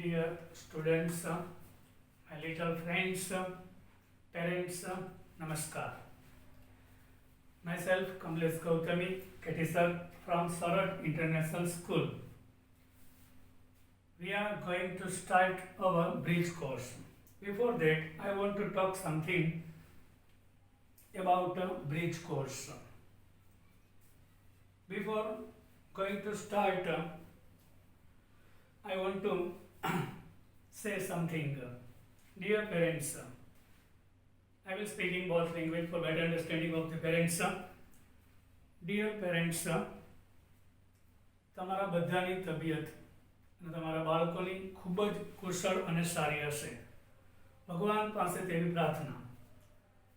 Dear students, my little friends, parents, Namaskar. Myself Kamlesh Gautami, Katisar from Sarat International School. We are going to start our bridge course. Before that, I want to talk something about a bridge course. Before going to start, I want to say something. Dear parents, I will speak in both language for better understanding of the parents. Dear parents, તમારા બધાની તબિયત અને તમારા બાળકોની ખૂબ જ કુશળ અને સારી હશે. ભગવાન પાસે તેવી પ્રાર્થના.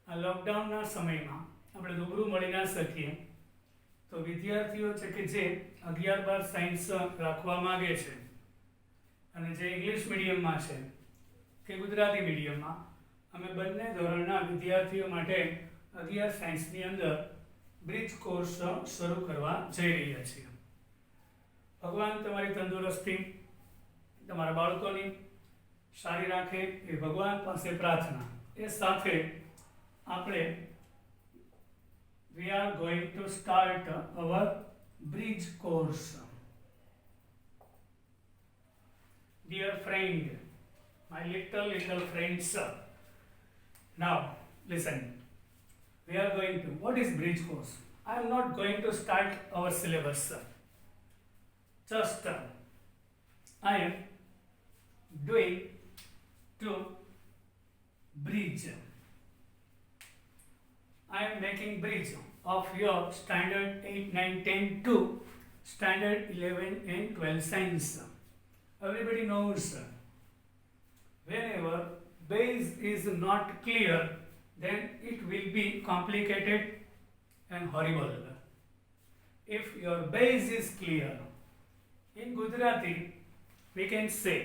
આ લોકડાઉનના સમયમાં આપણે રૂબરૂ મળી ના શકીએ તો વિદ્યાર્થીઓ છે કે જે 11-12 સાયન્સ રાખવા માગે છે અને જે ઇંગ્લિશ મીડિયમમાં છે કે ગુજરાતી મીડિયમમાં, અમે બંને ધોરણના વિદ્યાર્થીઓ માટે 11 સાયન્સની અંદર બ્રિજ કોર્સ શરૂ કરવા જઈ રહ્યા છીએ. ભગવાન તમારી તંદુરસ્તી, તમારા બાળકોની સારી રાખે એ ભગવાન પાસે પ્રાર્થના. એ સાથે આપણે we are going to start our bridge course. Dear friend, my little friends, now listen. We are going to, what is bridge course? I am not going to start our syllabus. Just I am doing to bridge. I am making bridge of your standard 8, 9, 10 to standard 11 and 12 science. Everybody knows whenever base is not clear, then it will be complicated and horrible. If your base is clear, in Gujarati we can say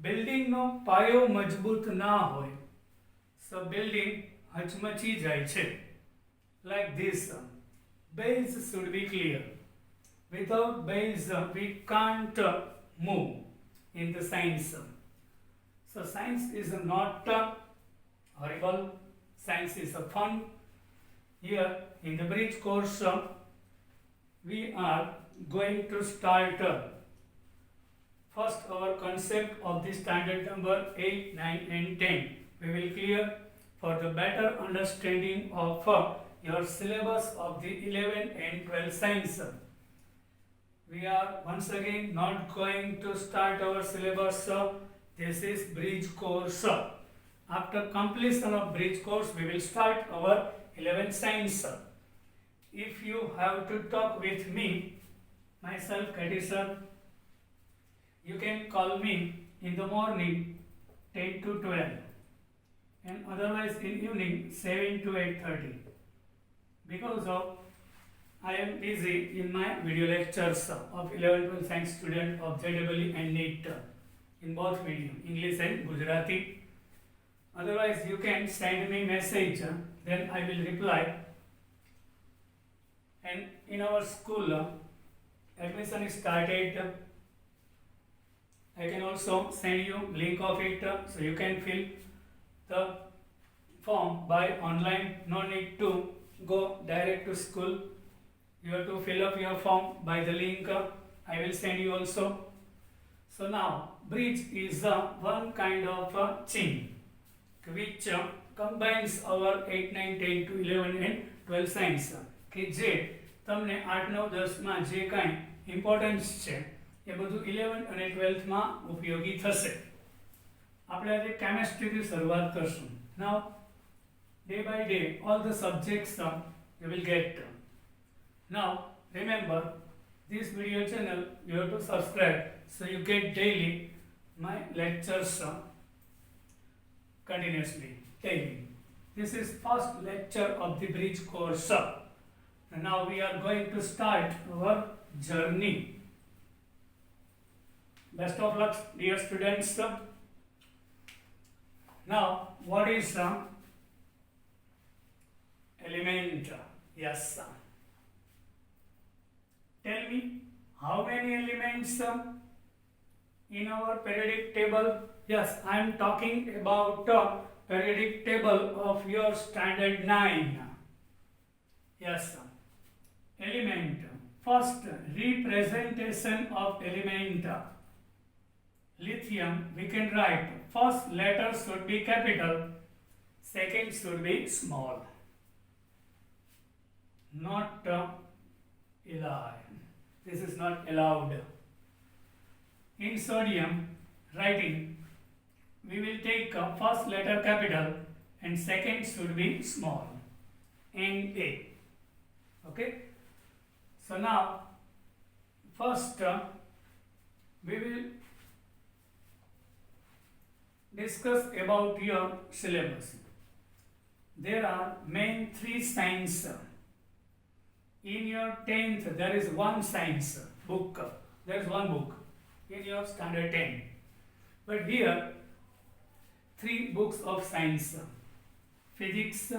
building no પાયો મજબૂત ના હોય so building હચમચી જાય છે. Like this, base should be clear. Without base we can't move in the science. So science is not horrible, science is fun. Here in the bridge course we are going to start first our concept of the standard number 8, 9 and 10. We will clear for the better understanding of your syllabus of the 11 and 12 science. We are once again not going to start our syllabus. This is bridge course. After completion of bridge course, we will start our 11 science. If you have to talk with me, myself Katisar, you can call me in the morning 10 to 12 and otherwise in evening 7 to 8:30. Because of I am busy in my video lectures of 11-12 science student of JEE and NEET in both medium, English and Gujarati. Otherwise you can send me message, then I will reply. And in our school admission is started. I can also send you link of it so you can fill the form by online. No need to go direct to school. You have to fill up your form by the link I will send you also. So now bridge is one kind of chain which combines our 8, 9, 10 to 11 and 12 science કે જે તમને 8, 9, 10 માં જે કાંઈ importance છે એ બધું 11 અને 12 માં ઉપયોગી થશે. આપણે આજે કેમિસ્ટ્રીથી શરૂઆત કરશું. Now day by day all the subjects you will get. Now remember this video channel you have to subscribe so you get daily my lectures continuously daily. This is first lecture of the bridge course. And now we are going to start our journey. Best of luck, dear students. Now what is element? Yes. Tell me how many elements in our periodic table. Yes, I am talking about periodic table of your standard 9. Yes, element. First, representation of element. Lithium, we can write first letter should be capital, second should be small, not allowed. This is not allowed. In sodium writing, we will take first letter capital and second should be small, Na. Okay. So now first we will discuss about your syllabus. There are main 3 science. In your 10th there is one science book. There is one book in your standard 10. But here 3 books of science: physics,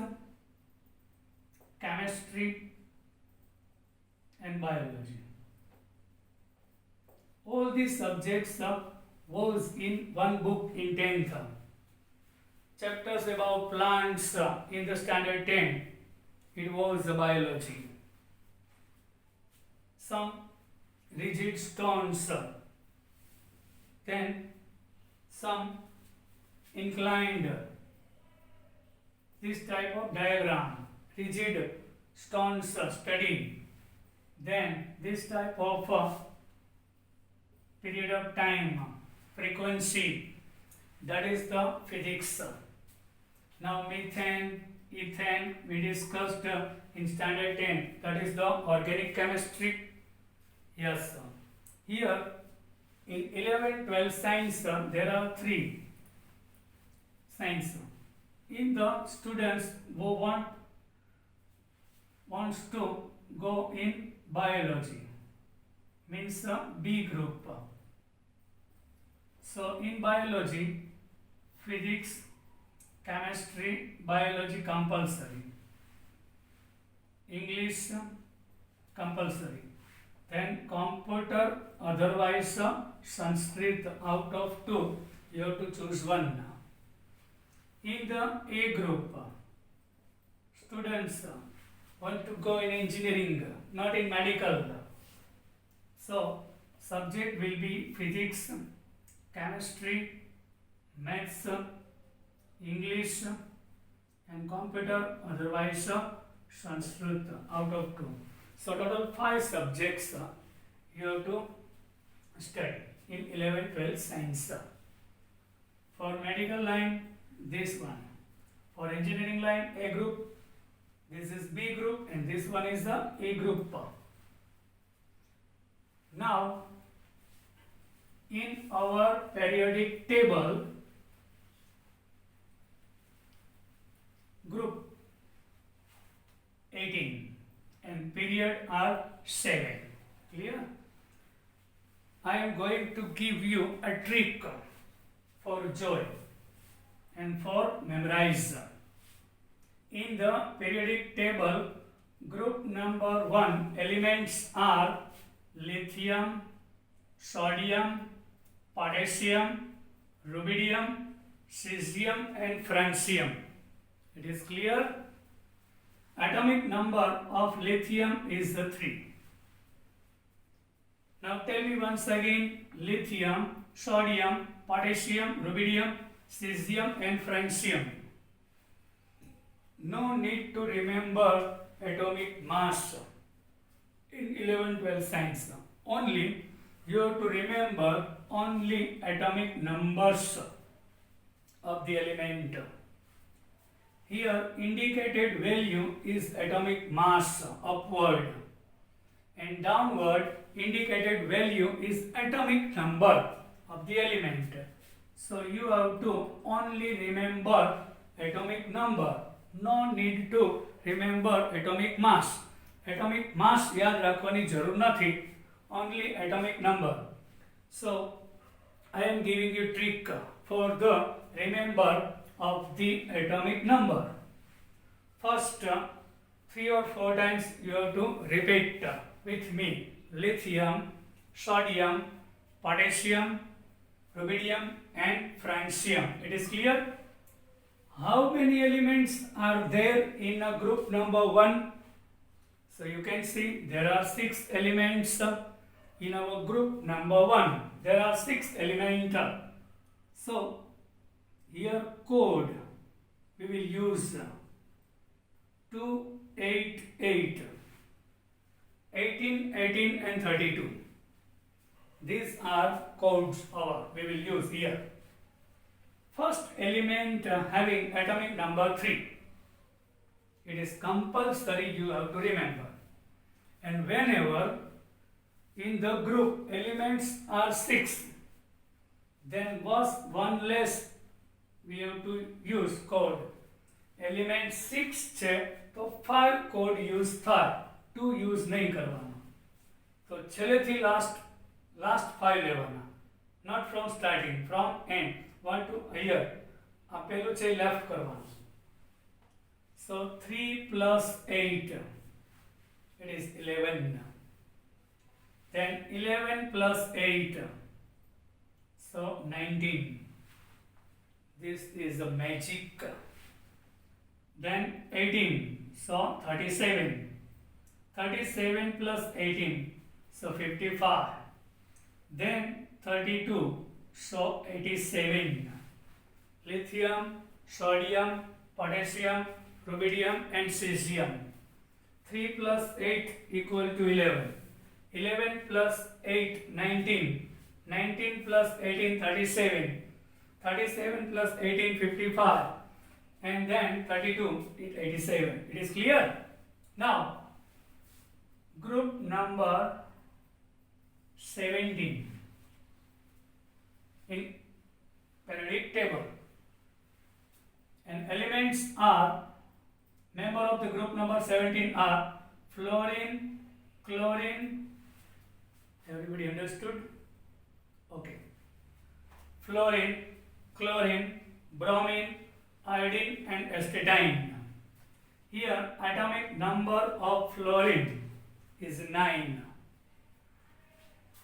chemistry and biology. All these subjects was in one book in 10th. Chapters about plants in the standard 10, it was biology. Some rigid stones, then some inclined, this type of diagram, rigid stones study, then this type of period of time, frequency, that is the physics. Now methane, ethane we discussed in standard 10, that is the organic chemistry. Yes, here in 11, 12 science there are 3 science. In the students who wants to go in biology, means B group. So in biology, physics, chemistry, biology compulsory, English compulsory, then computer, otherwise Sanskrit. Out of 2 you have to choose one. In the A group, students want to go in engineering, not in medical. So subject will be physics, chemistry, maths, English and computer, otherwise Sanskrit, out of 2. So total 5 subjects you have to study in 11, 12 science. For medical line, this one. For engineering line, A group, this is B group and this one is the A group. Now in our periodic table, group 18 and period are 7. Clear? I am going to give you a trick for joy and for memorize. In the periodic table, group number 1 elements are lithium, sodium, potassium, rubidium, cesium and francium. It is clear? Atomic number of lithium is the 3. Now tell me once again: lithium, sodium, potassium, rubidium, cesium and francium. No need to remember atomic mass in 11, 12 science. Only you have to remember only atomic numbers of the element. Here indicated value is atomic mass upward and downward indicated value is atomic number of the element. So you have to only remember atomic number, no need to remember atomic mass. Atomic mass याद रखवानी जरूर नहीं, only atomic number. So I am giving you trick for the remember of the atomic number. First 3 or 4 times you have to repeat with me: lithium, sodium, potassium, rubidium and francium. It is clear? How many elements are there in a group number 1? So you can see there are 6 elements in our group number 1. There are 6 elements. So here code we will use 288, 18, 18 and 32. These are codes we will use here. First element having atomic number 3. It is compulsory, you have to remember. And whenever in the group elements are 6, then was one less we have to use code. Element 6 છે તો 5 code use થાય, 2 use નહીં કરવાનો. તો છેલ્લેથી last 5 લેવાના, not from starting, from end, 1 to here. આ પેલું છે લેફ્ટ કરવાનું. So 3 plus 8, it is 11. Then 11 plus 8, so 19. This is the magic. Then 18, so 37. 37 plus 18, so 55. Then 32, so 87. Lithium, sodium, potassium, rubidium and cesium. 3 plus 8 equal to 11. 11 plus 8, 19. 19 plus 18, 37. 37 plus 18, 55. And then 32, it 87. It is clear? Now, group number 17 in periodic table. And elements are, member of the group number 17 are fluorine, chlorine. Everybody understood? Okay. Fluorine, chlorine, bromine, iodine and astatine. Here atomic number of fluorine is 9.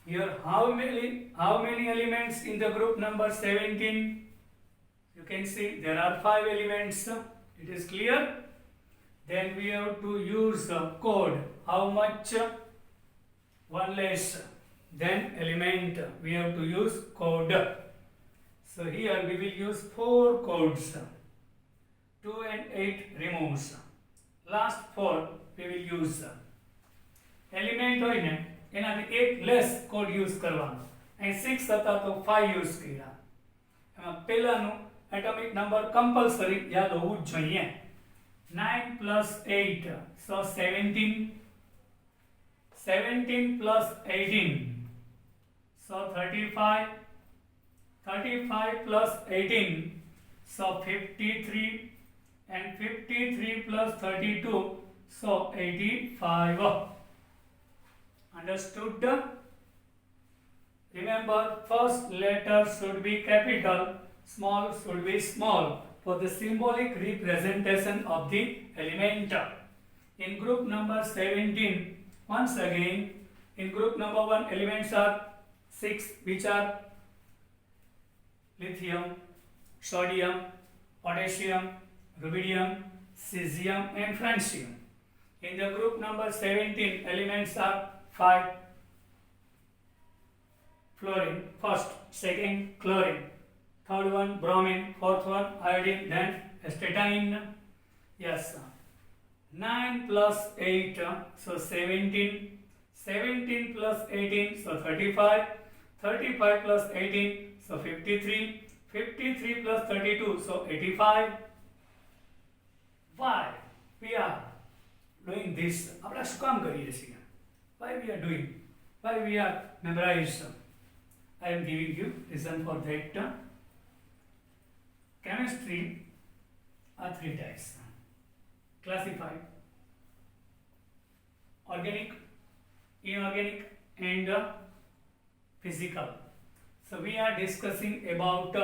Here how many elements in the group number 17? You can see there are 5 elements. It is clear? Then we have to use code. How much? One less. Then element we have to use code. So here we will use 4 codes. 2 and 8 removes. Last 4 we will use. Element હોય ને એનાથી એક less code use કરવાનો. અહીં 6 હતા તો 5 use કર્યા. એમાં પહેલાનું એટોમિક નંબર કમ્પલસરી યાદ હોવું જ જોઈએ. 9 plus 8, so 17. 17 plus 18, so 35. 35 plus 18, so 53. And 53 plus 32, so 85. Understood? Remember, first letter should be capital, small should be small for the symbolic representation of the element. In group number 17, once again, in group number 1 elements are 6, which are lithium, sodium, potassium, rubidium, cesium and francium. In the group number 17, elements are 5. Fluorine, first, second, chlorine, third one, bromine, fourth one, iodine, then astatine. Yes. 9 plus 8, so 17. 17 plus 18, so 35. 35 plus 18, so 53. 53 plus 32, so 85. Why we are doing this? આપણે શું કામ કરીએ છીએ? Why we are doing? Why we are memorized? I am giving you reason for that. Chemistry are 3 types. Classified, organic, inorganic and physical. So we are discussing about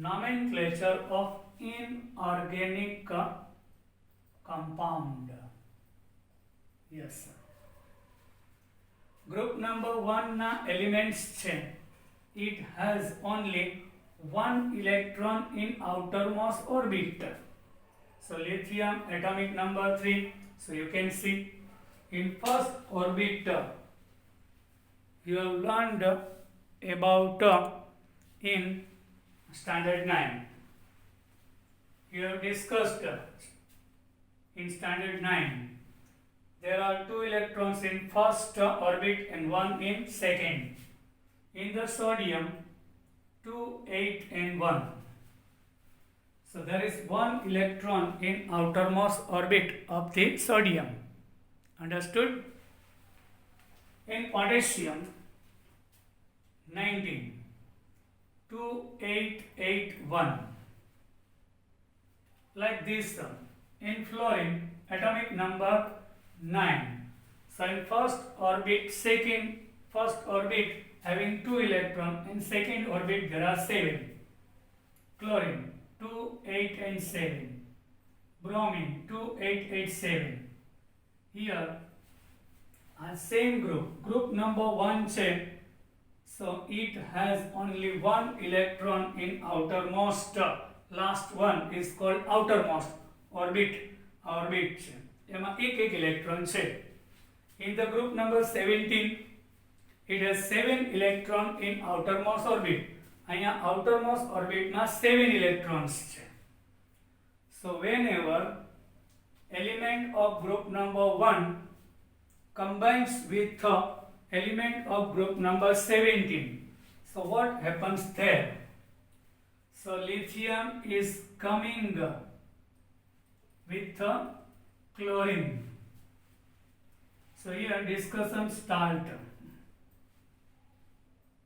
nomenclature of inorganic compound. Yes. Group number 1 ના elements છે it has only one electron in outermost orbit. So lithium atomic number 3. So you can see in first orbit you have learned about in standard 9. You have discussed in standard 9. There are 2 electrons in first orbit and 1 in second. In the sodium, 2, 8 and 1. So there is 1 electron in outermost orbit of the sodium. Understood? In potassium, 19, 2, 8, 8, 1. Like this. In fluorine, atomic number 9. So in first orbit, first orbit having 2 electrons, in second orbit there are 7. Chlorine, 2, 8 and 7. Bromine, 2, 8, 8, 7. Here, same group number 1 check. So it has only 1 electron in outermost. Last one is called outermost orbit. એમાં એક electron છે. In the group number 17, it has 7 electron in outermost orbit. અહીંયા outermost orbit માં 7 electrons છે. So whenever element of group number 1 combines with element of group number 17, so what happens there? So lithium is coming with chlorine. So here discussion start.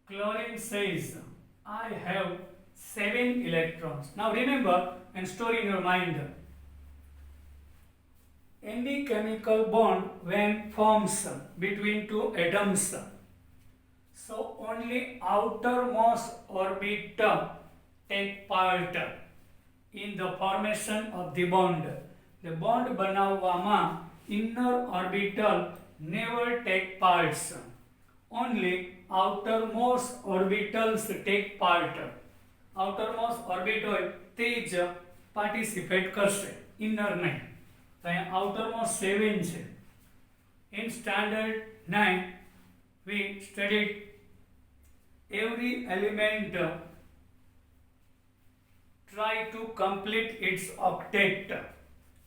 Chlorine says, I have 7 electrons. Now remember and store in your mind. Any chemical bond when forms between 2 atoms, so only outermost orbit take part in the formation of the bond. The bond બનાવવામાં inner orbital never take parts. Only outermost orbitals take part. Outermost orbit હોય તે જ participate કરશે, inner નહીં. તો અહીંયા outermost 7 છે. In standard 9 we studied every element try to complete its octet.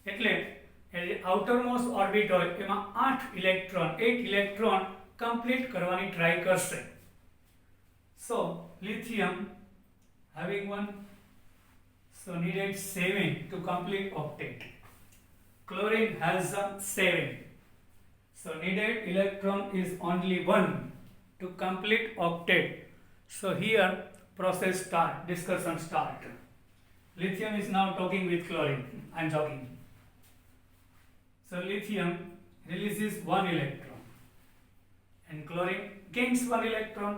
એટલે outermost orbit હોય એમાં 8 ઇલેક્ટ્રોન complete કરવાની try કરશે. So lithium having 1, so needed 7 to complete octet. Chlorine has 7, so needed electron is only 1 to complete octet. So here process start, discussion start. Lithium is now talking with chlorine. I am talking. So lithium releases 1 electron and chlorine gains 1 electron.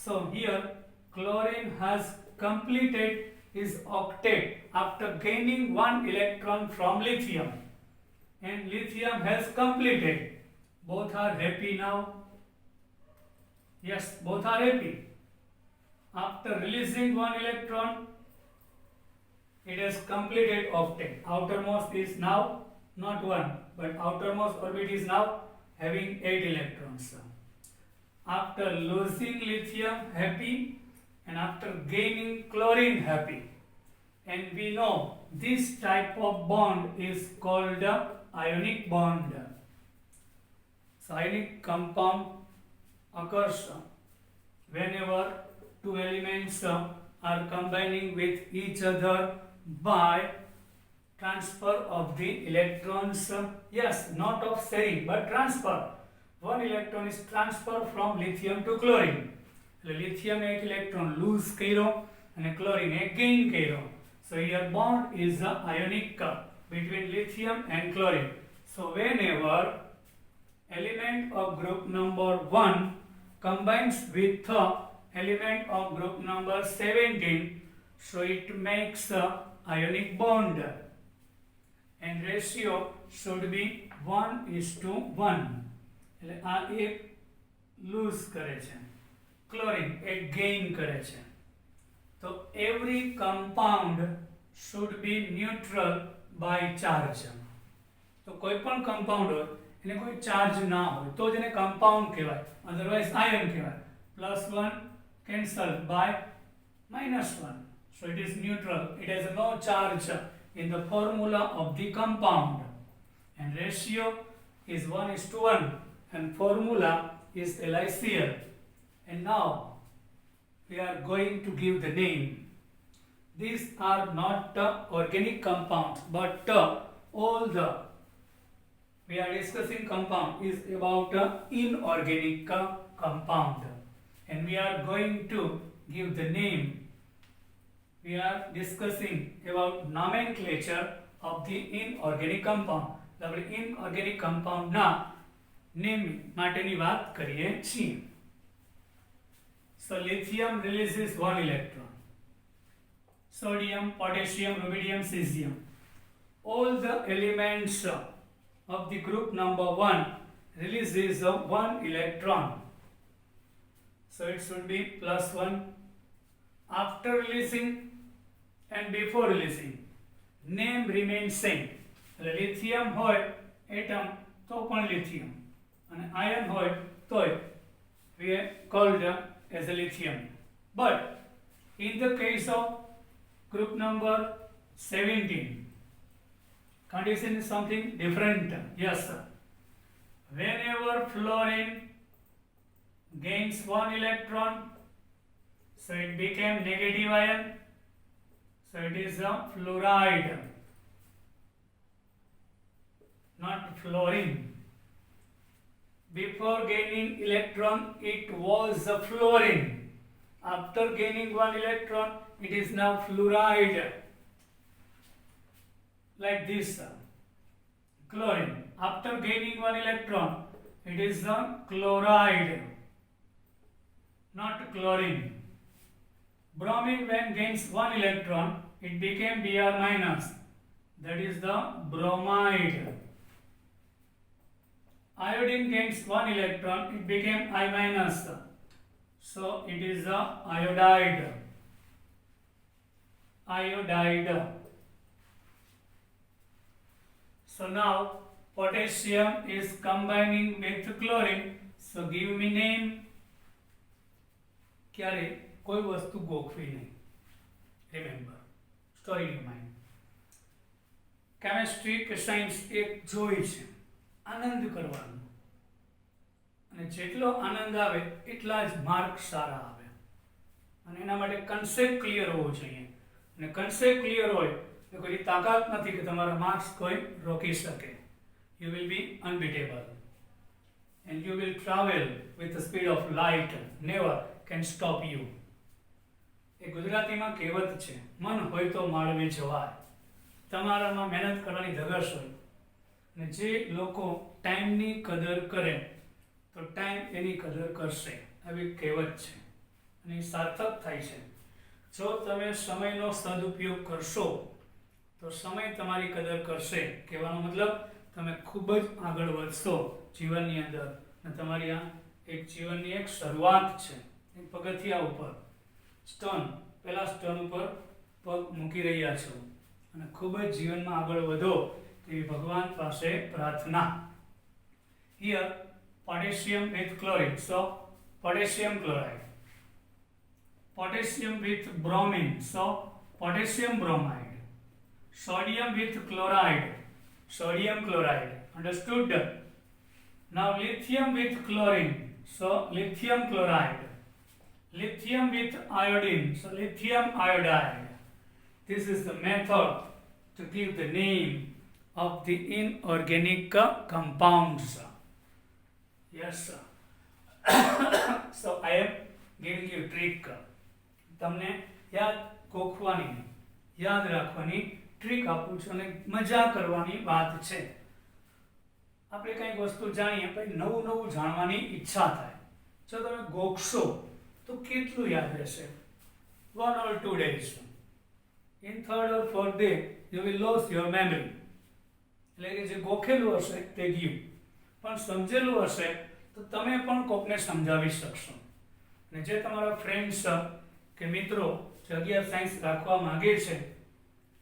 So here chlorine has completed his octet after gaining 1 electron from lithium, and lithium has completed. Both are happy now. Yes, both are happy. After releasing 1 electron, it has completed octet. Outermost is now not 1, but outermost orbit is now having 8 electrons. After losing lithium, happy, and after gaining chlorine, happy. And we know this type of bond is called ionic bond. So ionic compound occurs whenever 2 elements are combining with each other by transfer of the electrons. Yes, not of sharing but transfer. 1 electron is transferred from lithium to chlorine. Lithium એક electron lose કર્યો અને chlorine એક gain કર્યો. So here bond is ionic between lithium and chlorine. So whenever element of group number 1 combines with element of group number 17, so it makes ionic bond, and ratio should be 1:1. એટલે આ એક loose કરે છે, chlorine એ gain કરે છે. તો every compound should be neutral by charge. તો કોઈ પણ કમ્પાઉન્ડ હોય એને કોઈ ચાર્જ ના હોય તો જ એને કમ્પાઉન્ડ કહેવાય, અધરવાઇઝ આયન કહેવાય. +1 cancelled by -1, so it is neutral. It has no charge in the formula of the compound, and ratio is 1:1 and formula is LiCl. And now we are going to give the name. These are not organic compounds, but all the we are discussing compound is about inorganic compound, and we are going to give the name. We are discussing about nomenclature of the inorganic compound. આપણે inorganic compound ના name માટેની વાત કરીએ છીએ. So lithium releases 1 electron. Sodium, potassium, rubidium, cesium. All the elements of the group number 1 releases 1 electron. So it should be +1. After releasing and before releasing, name remains same. Lithium હોય atom તો પણ lithium, અને iron હોય તોય we are called as a lithium. But in the case of group number 17, condition is something different. Yes, sir. Whenever fluorine gains 1 electron, so it became negative ion, so it is a fluoride, not fluorine. Before gaining electron, it was a fluorine. After gaining 1 electron, it is now fluoride. Like this, chlorine. After gaining 1 electron, it is a chloride, not chlorine. Bromine, when gains 1 electron, it became Br minus. That is the bromide. Iodine gains 1 electron, it became I minus. So it is the iodide. Iodide. So now potassium is combining with chlorine. So give me name. ક્યારે કોઈ વસ્તુ ગોખવી નહીં. Remember, store in your mind. Chemistry કે science એક જોઈ છે, આનંદ કરવાનો, અને જેટલો આનંદ આવે એટલા જ માર્ક સારા આવે, અને એના માટે કન્સેપ્ટ ક્લિયર હોવો જોઈએ. અને કન્સેપ્ટ ક્લિયર હોય તો કોઈ તાકાત નથી કે તમારા માર્ક્સ કોઈ રોકી શકે. You will be unbeatable and you will travel with the speed of light. Never can stop you. એ ગુજરાતીમાં કહેવત છે, મન હોય તો માળવે જવાય. તમારામાં મહેનત કરવાની ધગશ હોય, અને જે લોકો ટાઈમની કદર કરે તો ટાઈમ એની કદર કરશે, આવી કહેવત છે, અને એ સાર્થક થાય છે. જો તમે સમયનો સદુપયોગ કરશો તો સમય તમારી કદર કરશે. કહેવાનો મતલબ તમે ખૂબ જ આગળ વધશો જીવનની અંદર, અને તમારી આ એક જીવનની એક શરૂઆત છે. એક પગથિયા ઉપર સ્ટોન, પહેલા સ્ટોન ઉપર પગ મૂકી રહ્યા છો, અને ખૂબ જ જીવનમાં આગળ વધો તેવી ભગવાન પાસે પ્રાર્થના. Here potassium with chlorine, so potassium chloride. Potassium with bromine, so potassium bromide. Sodium with chloride, sodium chloride. Understood? Now lithium with chlorine, so lithium chloride. Lithium with iodine, so lithium iodide. This is the method to give the name of the inorganic compounds. Yes, sir. So I am giving you a trick. તમને યાદ ગોખવાની, યાદ રાખવાની trick આપું છું, અને મજા કરવાની વાત છે. આપણે કંઈક વસ્તુ જાણીએ પછી નવું નવું જાણવાની ઈચ્છા થાય. જો તમે ગોખશો તો કેટલું યાદ રહેશે? 1 or 2 days. In 3rd or 4th day you will lose your memory. એટલે કે જે ગોખેલું હશે તે ગયું, પણ સમજેલું હશે તો તમે પણ કોકને સમજાવી શકશો. અને જે તમારા ફ્રેન્ડ્સ કે મિત્રો જે 11 સાયન્સ રાખવા માંગે છે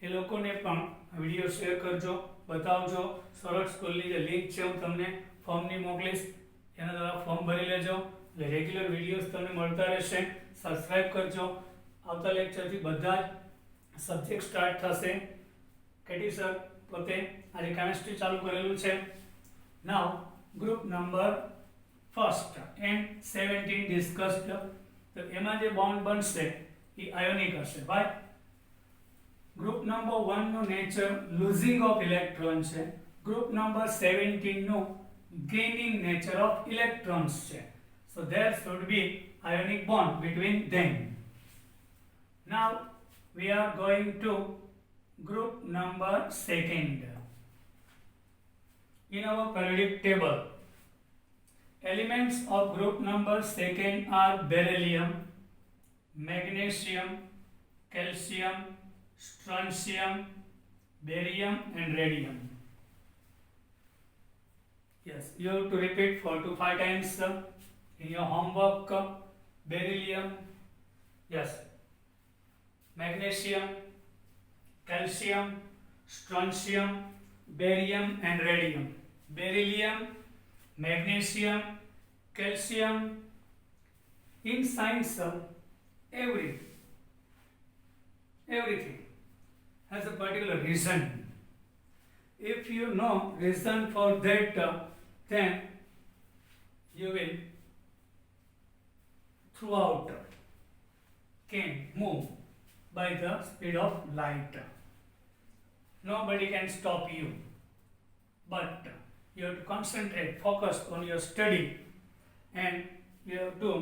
એ લોકોને પણ વિડીયો શેર કરજો, બતાવજો. સરળ સ્કૂલની જે લિંક છે હું તમને ફોર્મની મોકલીશ, એના દ્વારા ફોર્મ ભરી લેજો એટલે રેગ્યુલર વિડીયોઝ તમને મળતા રહેશે. સબસ્ક્રાઇબ કરજો. આવતા લેક્ચરથી બધા જ સબ્જેક્ટ સ્ટાર્ટ થશે. કેટી સર પોતે આજે કેમિસ્ટ્રી ચાલુ કરેલું છે. Now group number first and 17 discussed. તો એમાં જે બોન્ડ બનશે એ આયોનિક હશે. ભાઈ ગ્રુપ નંબર 1 નું નેચર લૂઝિંગ ઓફ ઇલેક્ટ્રોન છે. ગ્રુપ નંબર 17 નું gaining nature of electrons છે. So there should be ionic bond between them. Now we are going to group number 2. In our periodic table, elements of group number 2 are beryllium, magnesium, calcium, strontium, barium and radium. Yes, you have to repeat 4 to 5 times in your homework. Beryllium, yes, magnesium, calcium, strontium, barium and radium. Beryllium, magnesium, calcium. In science, everything has a particular reason. If you know reason for that, then you will throughout can move by the speed of light. Nobody can stop you, but you have to concentrate, focus on your study, and you have to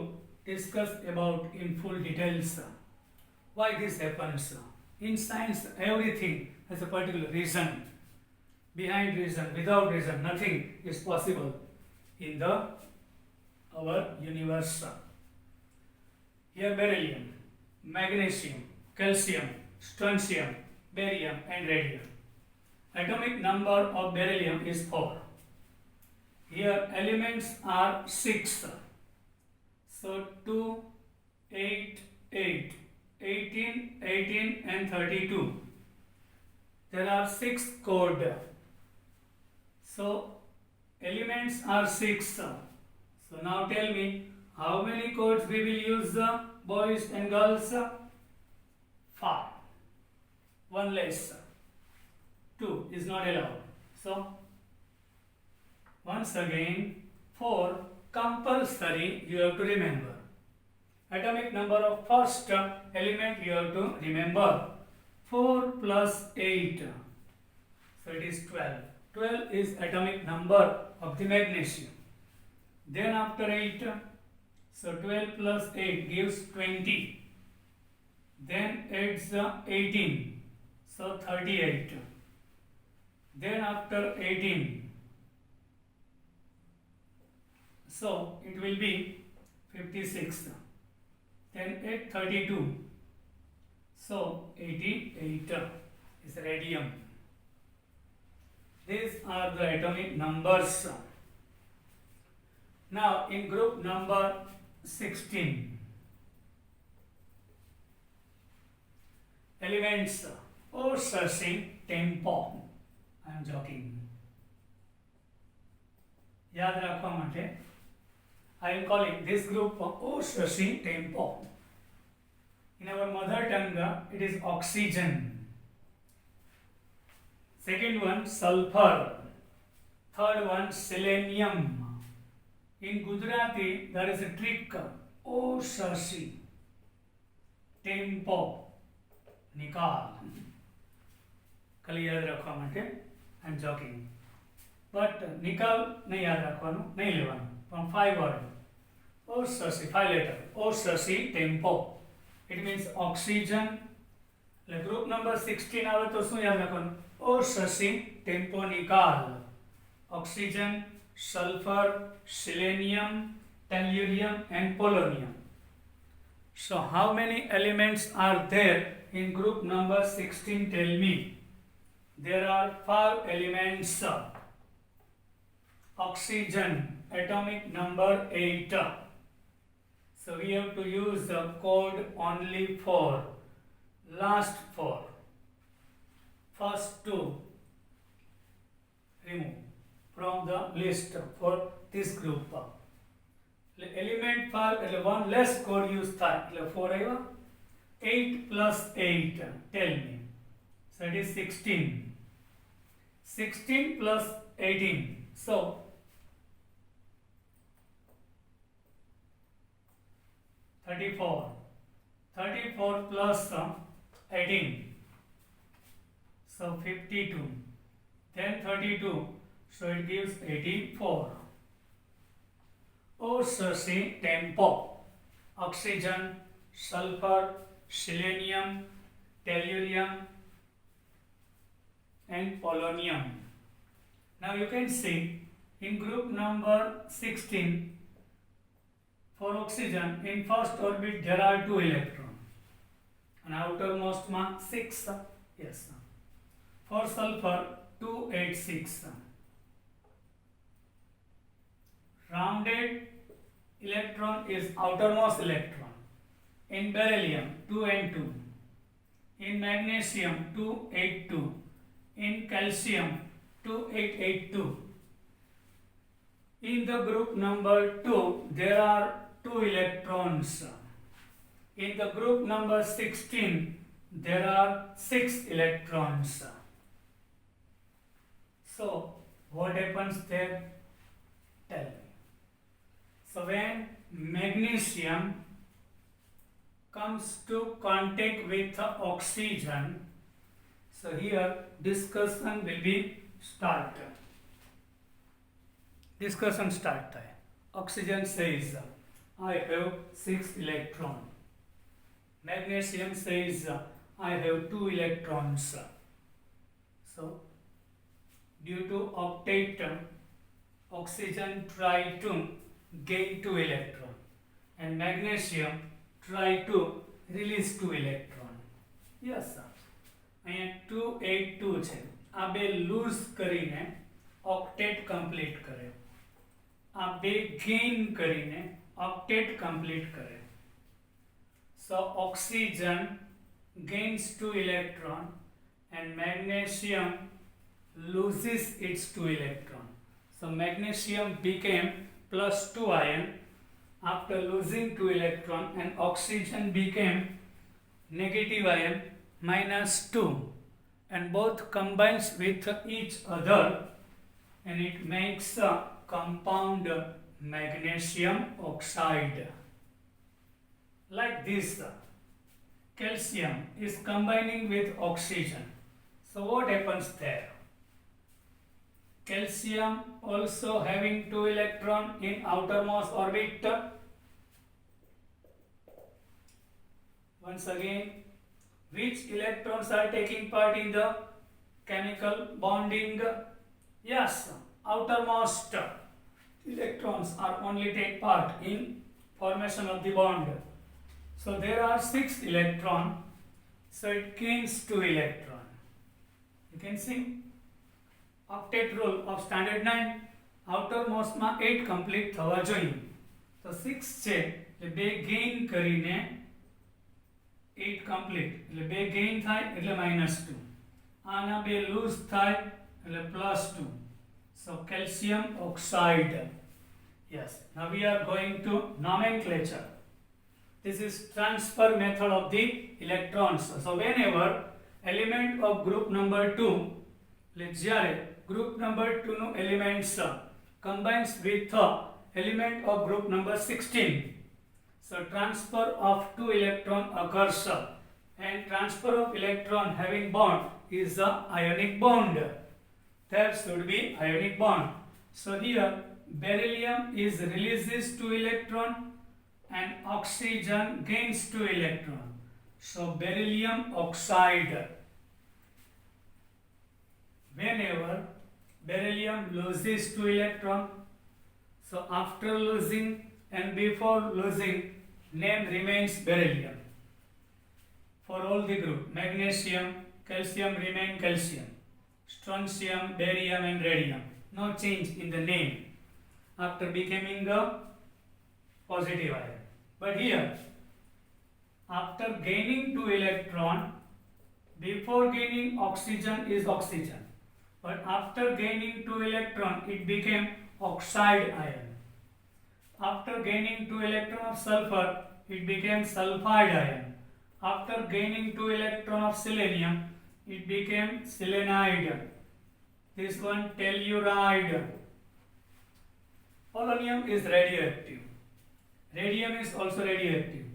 discuss about in full details why this happens. In science, everything has a particular reason. Behind reason, without reason, nothing is possible in our universe. Here beryllium, magnesium, calcium, strontium, barium and radium. Atomic number of beryllium is 4. Here elements are 6. So 2, 8, 8, 18, 18 and 32. There are 6 code. So elements are 6. So now tell me how many codes we will use, boys and girls? 5. 1 less. 2 is not allowed. So once again 4 compulsory you have to remember. Atomic number of first element you have to remember. 4 plus 8. So it is 12. 12 is atomic number of the magnesium. Then after 8, so 12 plus 8 gives 20. Then adds 18, so 38. Then after 18, so it will be 56. Then 8, 32, so 88 is radium. These are the atomic numbers. Now in group number 16, elements O, Shashi, Tempo. I am joking. याद रखवा माटे I am calling this group O, Shashi, Tempo. In our mother tongue it is oxygen. Second one sulfur. Third one selenium. In Gujarati there is a trick. O, Shashi, Tempo, Nikal. ખાલી યાદ રાખવા માટે I am joking. But નિકાલ નહીં યાદ રાખવાનું, નહીં લેવાનું. પણ 5 word. O, Shashi, 5 letter. O, Shashi, Tempo. It means oxygen. એટલે ગ્રુપ નંબર 16 આવે તો શું યાદ રાખવાનું? O, Shashi, Tempo, Nikal. Oxygen, sulfur, selenium, tellurium and polonium. So how many elements are there in group number 16? Tell me. There are 5 elements. Oxygen, atomic number 8. So we have to use the code only for last four. First two remove from the list for this group. Element for one less code use થાય 4 આવ્યા 8 plus 8 tell me. So it is 16. 16 plus 18. So 34. 34 plus 18. So 52. Then 32. So it gives 84. O Cersei tempo. Oxygen, sulfur, selenium, tellurium and polonium. Now you can see in group number 16 for oxygen in first orbit there are 2 electrons and outermost ma 6. Yes. For sulfur 286. Rounded electron is outermost electron. In beryllium 2 and 2. In magnesium 282. In calcium 2882. In the group number 2 there are 2 electrons. In the group number 16 there are 6 electrons. So what happens there? Tell me. So when magnesium comes to contact with oxygen, so here discussion will be started. Discussion start થાય. Oxygen says I have 6 electrons. Magnesium says I have 2 electrons. So due to octet, oxygen try to gain 2 electrons and magnesium try to release 2 electrons. Yes sir. અહીંયા 282 છે. આ બે loose કરીને ઓક્ટેટ complete કરે. આ બે gain કરીને ઓક્ટેટ કમ્પ્લીટ કરે. So oxygen gains 2 electrons and magnesium loses its 2 electrons. So magnesium became plus 2 ion after losing 2 electrons and oxygen became negative ion minus 2 and both combines with each other and it makes a compound magnesium oxide. Like this, calcium is combining with oxygen. So what happens there? Calcium also having 2 electrons in outermost orbit. Once again, which electrons are taking part in the chemical bonding? Yes, outermost electrons are only take part in formation of the bond. So there are 6 electrons, so it gains 2 electrons. You can see octet rule of standard 9, outermost માં 8 complete થવા જોઈએ. તો 6 છે એટલે 2 gain કરીને 8 complete એટલે 2 gain થાય એટલે -2. આના 2 lose થાય એટલે +2. So calcium oxide. Yes. Now we are going to nomenclature. This is transfer method of the electrons. So whenever element of group number 2, જ્યારે group number 2 no elements combines with element of group number 16, so transfer of 2 electron occurs and transfer of electron having bond is a ionic bond. There should be ionic bond. So here beryllium is releases 2 electron and oxygen gains 2 electron. So beryllium oxide. Whenever beryllium loses 2 electron, so after losing and before losing, name remains beryllium. For all the group, magnesium, calcium remain calcium, strontium, barium and radium. No change in the name after becoming a positive ion. But here, after gaining 2 electron, before gaining oxygen is oxygen, but after gaining 2 electron, it became oxide ion. After gaining 2 electron of sulfur, it became sulfide ion. After gaining 2 electron of selenium, it became selenide. This one telluride. Polonium is radioactive. Radium is also radioactive.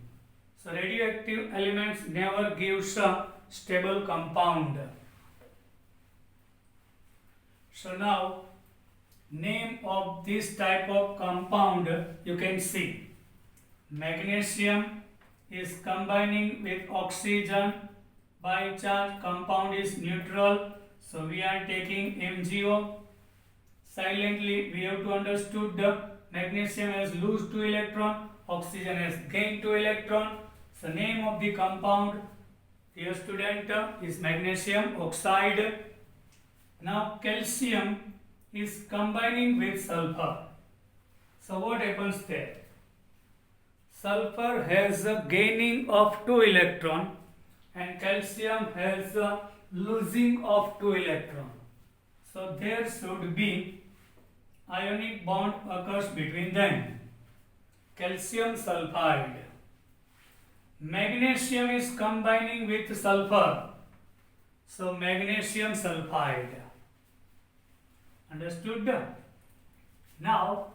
So radioactive elements never gives a stable compound. So now name of this type of compound you can see. Magnesium is combining with oxygen. By charge compound is neutral. So we are taking MgO. Silently we have to understood the magnesium has lose 2 electron, oxygen has gained 2 electron. So name of the compound, dear student, is magnesium oxide. Now calcium is combining with sulfur. So what happens there? Sulfur has a gaining of 2 electron and calcium has a losing of 2 electron. So there should be ionic bond occurs between them. Calcium sulfide. Magnesium is combining with sulfur. So magnesium sulfide. Understood? Now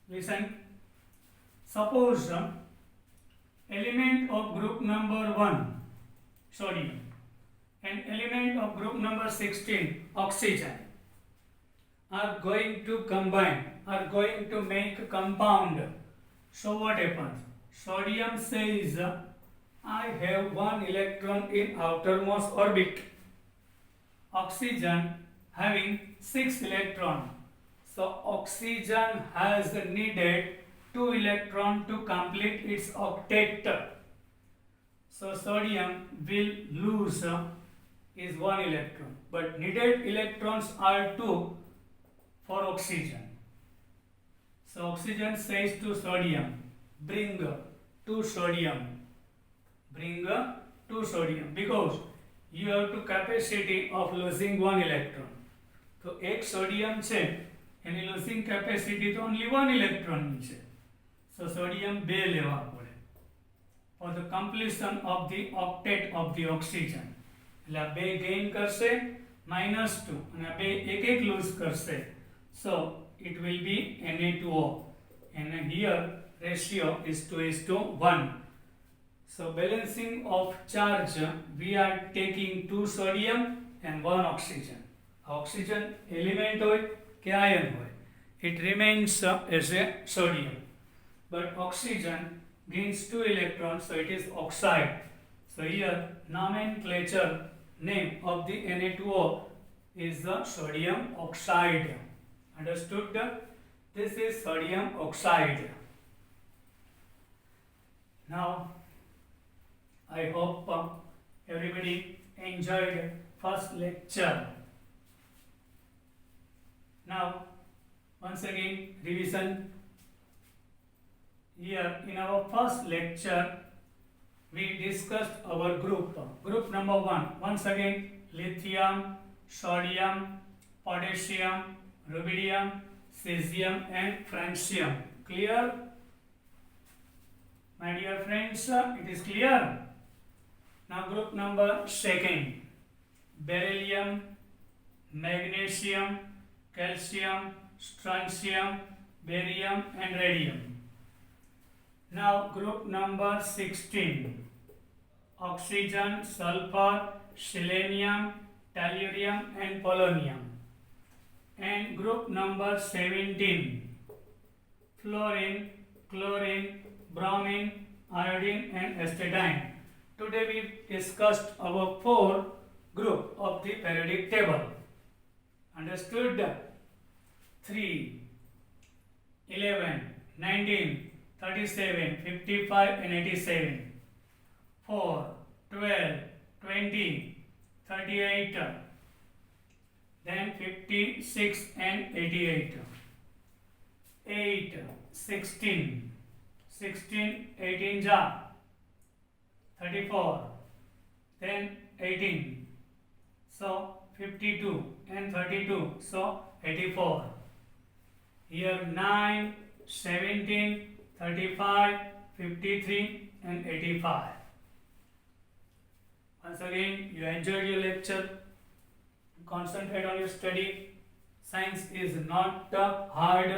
listen. Suppose element of group number 1 sodium and element of group number 16 oxygen are going to combine, are going to make a compound. So what happens? Sodium says I have 1 electron in outermost orbit. Oxygen having 6 electron. So oxygen has needed 2 electron to complete its octet. So sodium will lose is 1 electron, but needed electrons are 2 for oxygen. So oxygen says to sodium, bring 2 sodium. Bring 2 sodium because you have to capacity of losing 1 electron. तो एक sodium છે એની losing capacity તો only 1 electron ની છે. So sodium 2 લેવા પડે for the completion of the octet of the oxygen. એટલે આ 2 gain કરશે -2 અને આ 2 એક lose કરશે. So it will be Na2O and here ratio is 2:1. So balancing of charge, we are taking 2 sodium and 1 oxygen. Oxygen element hoy ke ion hoy, it remains as a sodium. But oxygen gains 2 electrons, so it is oxide. So here nomenclature name of the Na2O is the sodium oxide. Understood? This is sodium oxide. Now I hope everybody enjoyed first lecture. Now once again revision. Here in our first lecture we discussed our group number 1. Once again, lithium, sodium, potassium, rubidium, cesium and francium. Clear? My dear friends, it is clear. Now group number 2, beryllium, magnesium, calcium, strontium, barium and radium. Now group number 16, oxygen, sulfur, selenium, tellurium and polonium. And group number 17, fluorine, chlorine, bromine, iodine and acetylene. Today we discussed our 4 group of the periodic table. Understood? 3, 11, 19, 37, 55 and 87. 4, 12, 20, 38, then 56 and 88. 8, 16, 16, 18 जा, 34, then 18, so 52 and 32, so 84. Here 9, 17, 35, 53 and 85. Once again, you enjoyed your lecture. Concentrate on your study. Science is not hard,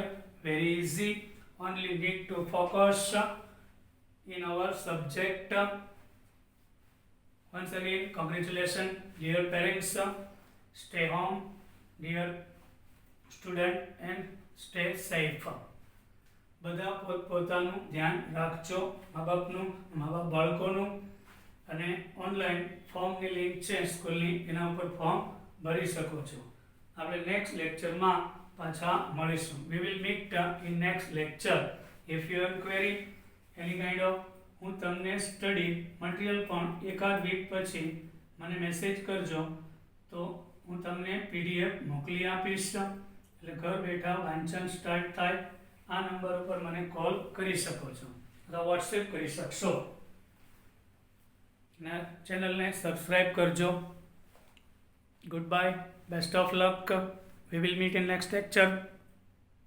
very easy. Only need to focus in our subject. Once again, congratulations, dear parents. Stay home, dear student, and stay safe. બધા પોતપોતાનું ધ્યાન રાખજો, મા બાપનું, મા બાપ બાળકોનું. અને online ફોર્મની લિંક છે સ્કૂલની, એના ઉપર ફોર્મ ભરી શકો છો. આપણે નેક્સ્ટ લેક્ચરમાં પાછા મળીશું. We will meet in next lecture. If you have query any kind of, હું તમને સ્ટડી મટીરિયલ પણ એકાદ વીક પછી મને મેસેજ કરજો, તો હું તમને PDF મોકલી આપીશ. એટલે ઘર બેઠા વાંચન સ્ટાર્ટ થાય. આ નંબર ઉપર મને કોલ કરી શકો છો અથવા વોટ્સએપ કરી શકશો. ને ચેનલને સબસ્ક્રાઇબ કરજો. Good bye, best of luck. We will meet in next lecture.